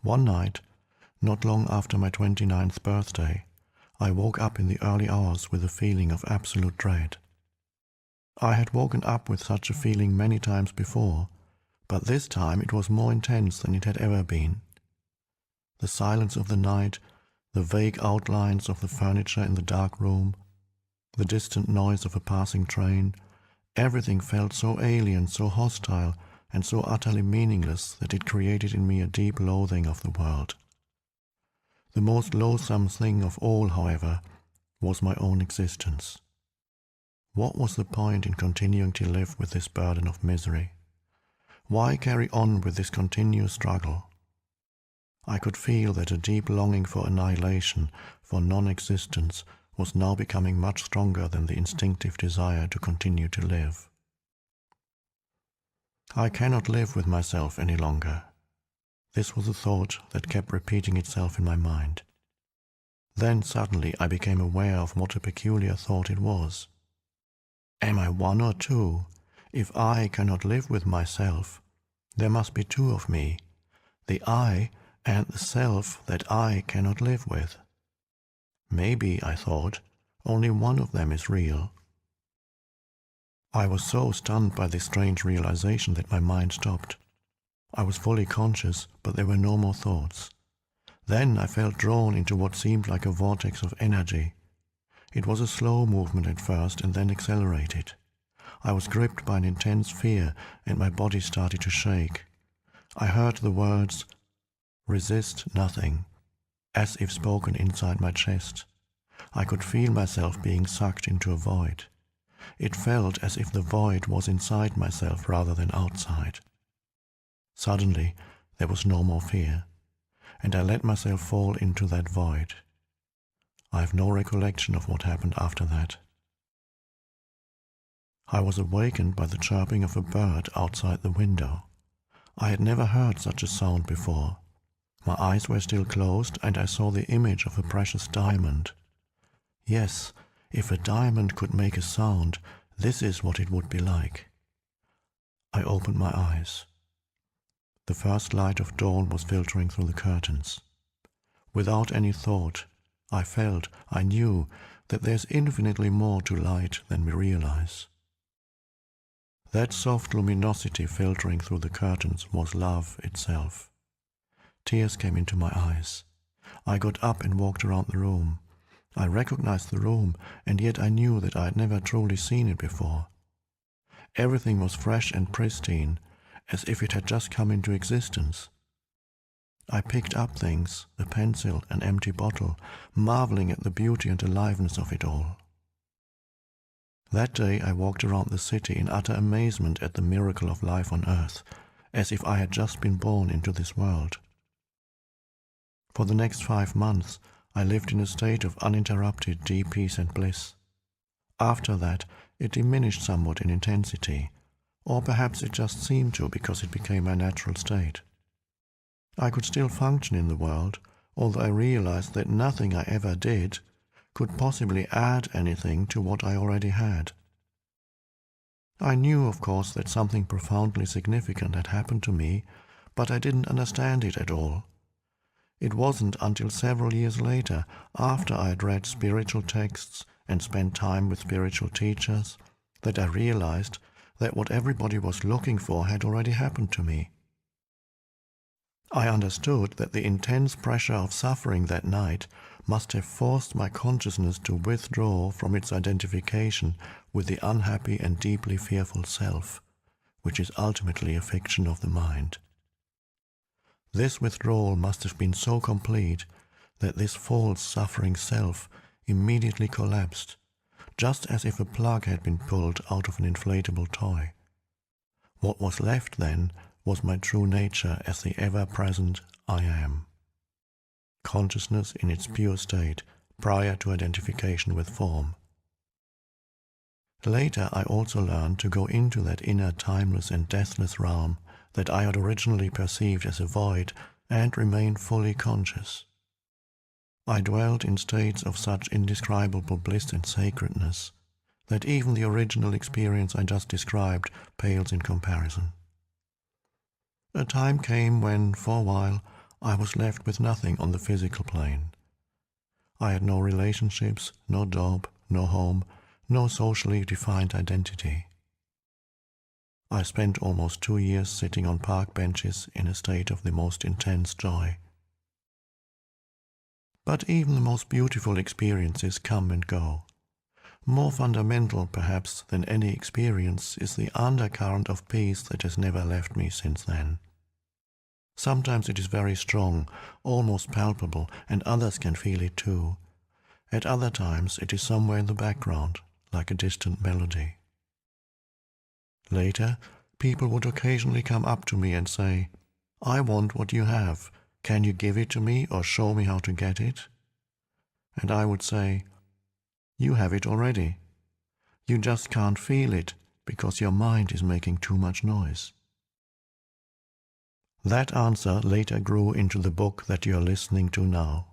One night, not long after my 29th birthday, I woke up in the early hours with a feeling of absolute dread. I had woken up with such a feeling many times before, but this time it was more intense than it had ever been. The silence of the night, the vague outlines of the furniture in the dark room, the distant noise of a passing train, everything felt so alien, so hostile, and so utterly meaningless that it created in me a deep loathing of the world. The most loathsome thing of all, however, was my own existence. What was the point in continuing to live with this burden of misery? Why carry on with this continuous struggle? I could feel that a deep longing for annihilation, for non-existence, was now becoming much stronger than the instinctive desire to continue to live. I cannot live with myself any longer. This was a thought that kept repeating itself in my mind. Then suddenly I became aware of what a peculiar thought it was. Am I one or two? If I cannot live with myself, there must be two of me, the I and the self that I cannot live with. Maybe, I thought, only one of them is real. I was so stunned by this strange realization that my mind stopped. I was fully conscious, but there were no more thoughts. Then I felt drawn into what seemed like a vortex of energy. It was a slow movement at first and then accelerated. I was gripped by an intense fear and my body started to shake. I heard the words, "Resist nothing," as if spoken inside my chest. I could feel myself being sucked into a void. It felt as if the void was inside myself rather than outside. Suddenly, there was no more fear, and I let myself fall into that void. I have no recollection of what happened after that. I was awakened by the chirping of a bird outside the window. I had never heard such a sound before. My eyes were still closed, and I saw the image of a precious diamond. Yes, if a diamond could make a sound, this is what it would be like. I opened my eyes. The first light of dawn was filtering through the curtains. Without any thought, I knew that there's infinitely more to light than we realize. That soft luminosity filtering through the curtains was love itself. Tears came into my eyes. I got up and walked around the room. I recognized the room, and yet I knew that I had never truly seen it before. Everything was fresh and pristine, as if it had just come into existence. I picked up things, a pencil, an empty bottle, marveling at the beauty and aliveness of it all. That day I walked around the city in utter amazement at the miracle of life on earth, as if I had just been born into this world. For the next 5 months, I lived in a state of uninterrupted deep peace and bliss. After that, it diminished somewhat in intensity, or perhaps it just seemed to because it became my natural state. I could still function in the world, although I realized that nothing I ever did could possibly add anything to what I already had. I knew, of course, that something profoundly significant had happened to me, but I didn't understand it at all. It wasn't until several years later, after I had read spiritual texts and spent time with spiritual teachers, that I realized that what everybody was looking for had already happened to me. I understood that the intense pressure of suffering that night must have forced my consciousness to withdraw from its identification with the unhappy and deeply fearful self, which is ultimately a fiction of the mind. This withdrawal must have been so complete that this false suffering self immediately collapsed, just as if a plug had been pulled out of an inflatable toy. What was left then was my true nature as the ever-present I am. Consciousness in its pure state, prior to identification with form. Later I also learned to go into that inner timeless and deathless realm that I had originally perceived as a void and remain fully conscious. I dwelt in states of such indescribable bliss and sacredness that even the original experience I just described pales in comparison. A time came when, for a while, I was left with nothing on the physical plane. I had no relationships, no job, no home, no socially defined identity. I spent almost 2 years sitting on park benches in a state of the most intense joy. But even the most beautiful experiences come and go. More fundamental, perhaps, than any experience is the undercurrent of peace that has never left me since then. Sometimes it is very strong, almost palpable, and others can feel it too. At other times it is somewhere in the background, like a distant melody. Later, people would occasionally come up to me and say, "I want what you have. Can you give it to me or show me how to get it?" And I would say, "You have it already. You just can't feel it because your mind is making too much noise." That answer later grew into the book that you are listening to now.